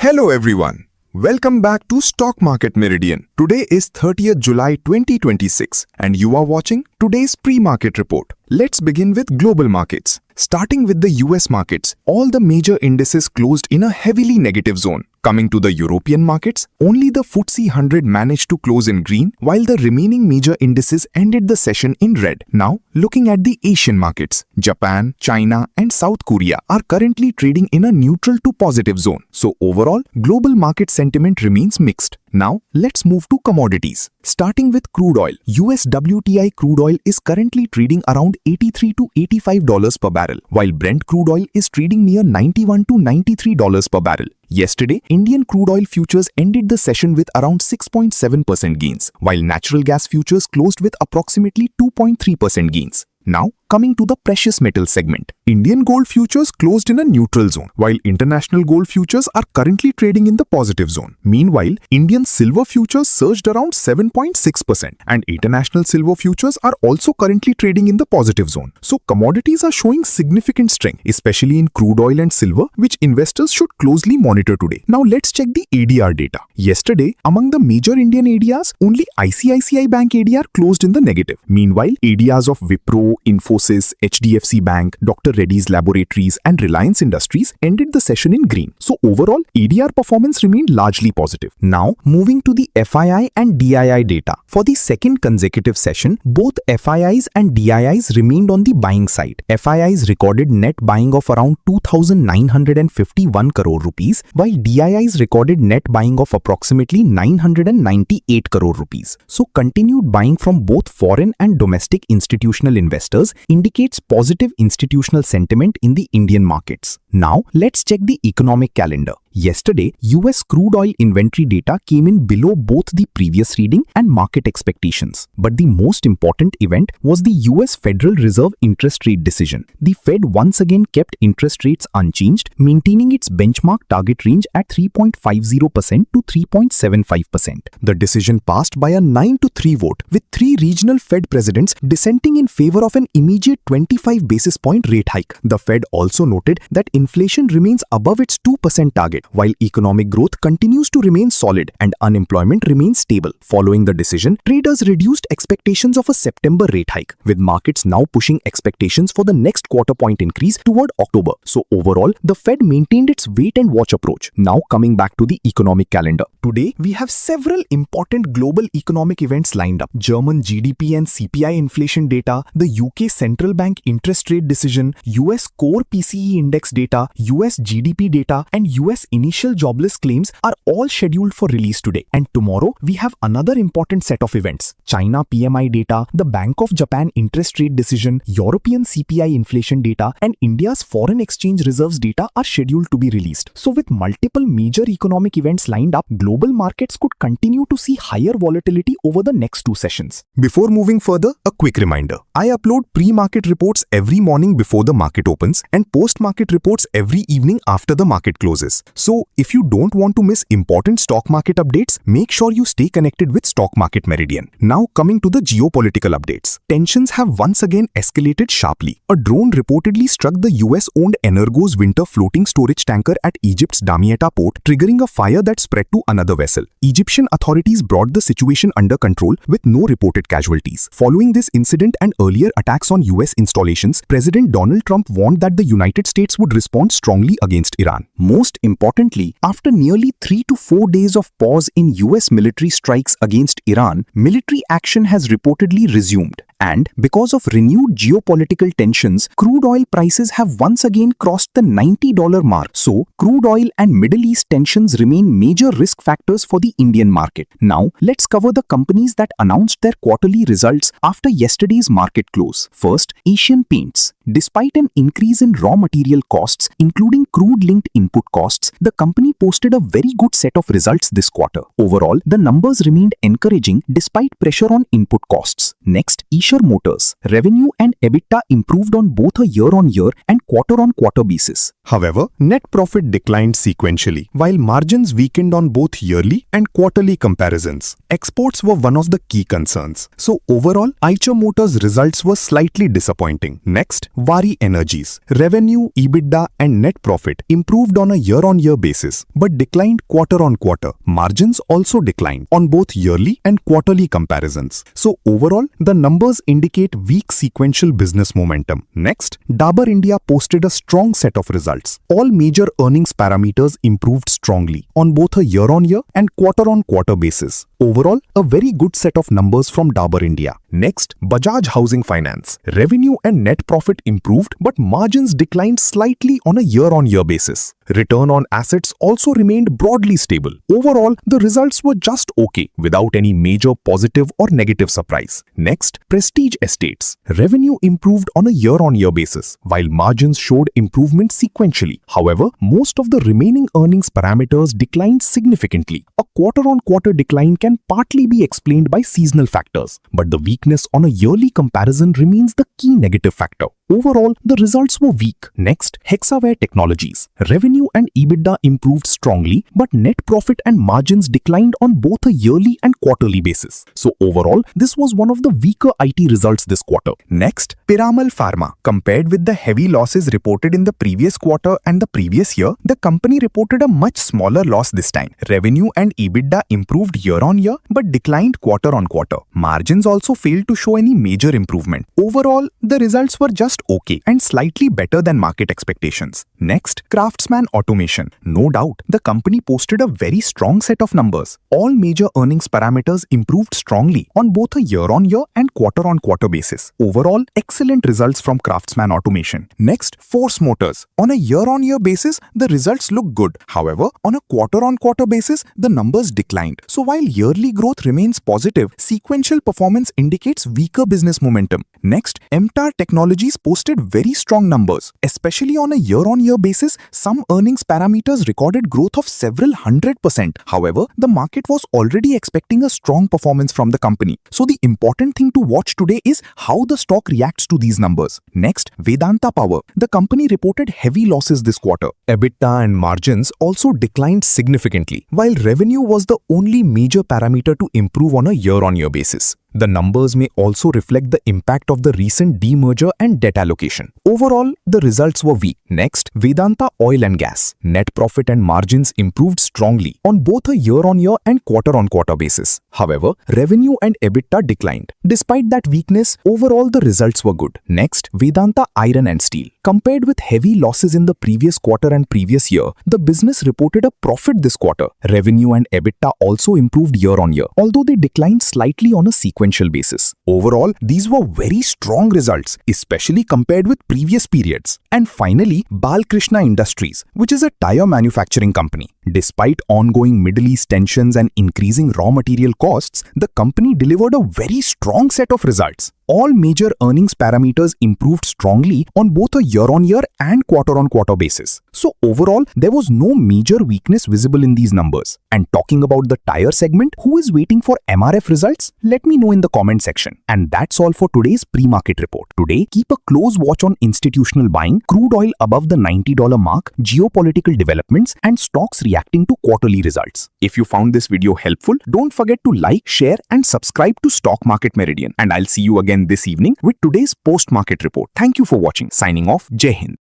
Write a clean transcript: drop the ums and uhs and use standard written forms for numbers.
Hello everyone. Welcome back to Stock Market Meridian. Today is 30th July 2026 and you are watching today's pre-market report. Let's begin with global markets. Starting with the US markets, all the major indices closed in a heavily negative zone. Coming to the European markets, only the FTSE 100 managed to close in green, while the remaining major indices ended the session in red. Now, looking at the Asian markets, Japan, China and South Korea are currently trading in a neutral to positive zone. So overall, global market sentiment remains mixed. Now, let's move to commodities. Starting with crude oil, US WTI crude oil is currently trading around $83 to $85 per barrel, while Brent crude oil is trading near $91 to $93 per barrel. Yesterday, Indian crude oil futures ended the session with around 6.7% gains, while natural gas futures closed with approximately 2.3% gains. Now, coming to the precious metal segment. Indian gold futures closed in a neutral zone, while international gold futures are currently trading in the positive zone. Meanwhile, Indian silver futures surged around 7.6% and international silver futures are also currently trading in the positive zone. So commodities are showing significant strength, especially in crude oil and silver, which investors should closely monitor today. Now let's check the ADR data. Yesterday, among the major Indian ADRs, only ICICI Bank ADR closed in the negative. Meanwhile, ADRs of Wipro, Infosys, HDFC Bank, Dr. Reddy's Laboratories and Reliance Industries ended the session in green. So overall, ADR performance remained largely positive. Now, moving to the FII and DII data. For the second consecutive session, both FIIs and DIIs remained on the buying side. FIIs recorded net buying of around 2,951 crore rupees, while DIIs recorded net buying of approximately 998 crore rupees. So continued buying from both foreign and domestic institutional investors indicates positive institutional sentiment in the Indian markets. Now, let's check the economic calendar. Yesterday, US crude oil inventory data came in below both the previous reading and market expectations. But the most important event was the US Federal Reserve interest rate decision. The Fed once again kept interest rates unchanged, maintaining its benchmark target range at 3.50% to 3.75%. The decision passed by a 9-3 vote, with 3 regional Fed presidents dissenting in favor of an immediate 25 basis point rate hike. The Fed also noted that inflation remains above its 2% target, while economic growth continues to remain solid and unemployment remains stable. Following the decision, traders reduced expectations of a September rate hike, with markets now pushing expectations for the next quarter point increase toward October. So overall, the Fed maintained its wait and watch approach. Now coming back to the economic calendar. Today, we have several important global economic events lined up. German GDP and CPI inflation data, the UK Central Bank interest rate decision, US core PCE index data, US GDP data, and US initial jobless claims are all scheduled for release today. And tomorrow, we have another important set of events. China PMI data, the Bank of Japan interest rate decision, European CPI inflation data, and India's foreign exchange reserves data are scheduled to be released. So with multiple major economic events lined up, global markets could continue to see higher volatility over the next 2 sessions. Before moving further, a quick reminder. I upload pre-market reports every morning before the market opens and post-market reports every evening after the market closes. So, if you don't want to miss important stock market updates, make sure you stay connected with Stock Market Meridian. Now coming to the geopolitical updates. Tensions have once again escalated sharply. A drone reportedly struck the US-owned Energo's winter floating storage tanker at Egypt's Damietta port, triggering a fire that spread to another vessel. Egyptian authorities brought the situation under control with no reported casualties. Following this incident and earlier attacks on US installations, President Donald Trump warned that the United States would respond strongly against Iran. Most importantly, after nearly 3 to 4 days of pause in US military strikes against Iran, military action has reportedly resumed. And because of renewed geopolitical tensions, crude oil prices have once again crossed the $90 mark. So, crude oil and Middle East tensions remain major risk factors for the Indian market. Now, let's cover the companies that announced their quarterly results after yesterday's market close. First, Asian Paints. Despite an increase in raw material costs, including crude-linked input costs, the company posted a very good set of results this quarter. Overall, the numbers remained encouraging despite pressure on input costs. Next, Eicher Motors. Revenue and EBITDA improved on both a year-on-year and quarter-on-quarter basis. However, net profit declined sequentially, while margins weakened on both yearly and quarterly comparisons. Exports were one of the key concerns. So overall, Eicher Motors' results were slightly disappointing. Next, Waaree Energies. Revenue, EBITDA and net profit improved on a year-on-year basis, but declined quarter-on-quarter. Margins also declined on both yearly and quarterly comparisons. So overall, the numbers indicate weak sequential business momentum. Next, Dabur India posted a strong set of results. All major earnings parameters improved strongly on both a year-on-year and quarter-on-quarter basis. Overall, a very good set of numbers from Dabur India. Next, Bajaj Housing Finance. Revenue and net profit improved, but margins declined slightly on a year-on-year basis. Return on assets also remained broadly stable. Overall, the results were just okay, without any major positive or negative surprise. Next, Prestige Estates. Revenue improved on a year-on-year basis, while margins showed improvement sequentially. However, most of the remaining earnings parameters declined significantly. A quarter-on-quarter decline can partly be explained by seasonal factors, but the weakness on a yearly comparison remains the key negative factor. Overall, the results were weak. Next, Hexaware Technologies. Revenue and EBITDA improved strongly, but net profit and margins declined on both a yearly and quarterly basis. So overall, this was one of the weaker IT results this quarter. Next, Piramal Pharma. Compared with the heavy losses reported in the previous quarter and the previous year, the company reported a much smaller loss this time. Revenue and EBITDA improved year-on-year, but declined quarter-on-quarter. Margins also failed to show any major improvement. Overall, the results were just okay and slightly better than market expectations. Next, Craftsman Automation. No doubt, the company posted a very strong set of numbers. All major earnings parameters improved strongly on both a year-on-year and quarter-on-quarter basis. Overall, excellent results from Craftsman Automation. Next, Force Motors. On a year-on-year basis, the results look good. However, on a quarter-on-quarter basis, the numbers declined. So while yearly growth remains positive, sequential performance indicates weaker business momentum. Next, MTAR Technologies posted very strong numbers. Especially on a year-on-year basis, some earnings parameters recorded growth of several 100%. However, the market was already expecting a strong performance from the company. So the important thing to watch today is how the stock reacts to these numbers. Next, Vedanta Power. The company reported heavy losses this quarter. EBITDA and margins also declined significantly, while revenue was the only major parameter to improve on a year-on-year basis. The numbers may also reflect the impact of the recent demerger and debt allocation. Overall, the results were weak. Next, Vedanta Oil and Gas. Net profit and margins improved strongly on both a year-on-year and quarter-on-quarter basis. However, revenue and EBITDA declined. Despite that weakness, overall the results were good. Next, Vedanta Iron and Steel. Compared with heavy losses in the previous quarter and previous year, the business reported a profit this quarter. Revenue and EBITDA also improved year-on-year, although they declined slightly on a sequential basis. Overall, these were very strong results, especially compared with previous periods. And finally, Balkrishna Industries, which is a tire manufacturing company. Despite ongoing Middle East tensions and increasing raw material costs, the company delivered a very strong set of results. All major earnings parameters improved strongly on both a year-on-year and quarter-on-quarter basis. So overall, there was no major weakness visible in these numbers. And talking about the tire segment, who is waiting for MRF results? Let me know in the comment section. And that's all for today's pre-market report. Today, keep a close watch on institutional buying, crude oil above the $90 mark, geopolitical developments, and stocks reacting to quarterly results. If you found this video helpful, don't forget to like, share, and subscribe to Stock Market Meridian. And I'll see you again this evening with today's post-market report. Thank you for watching. Signing off, Jai Hind.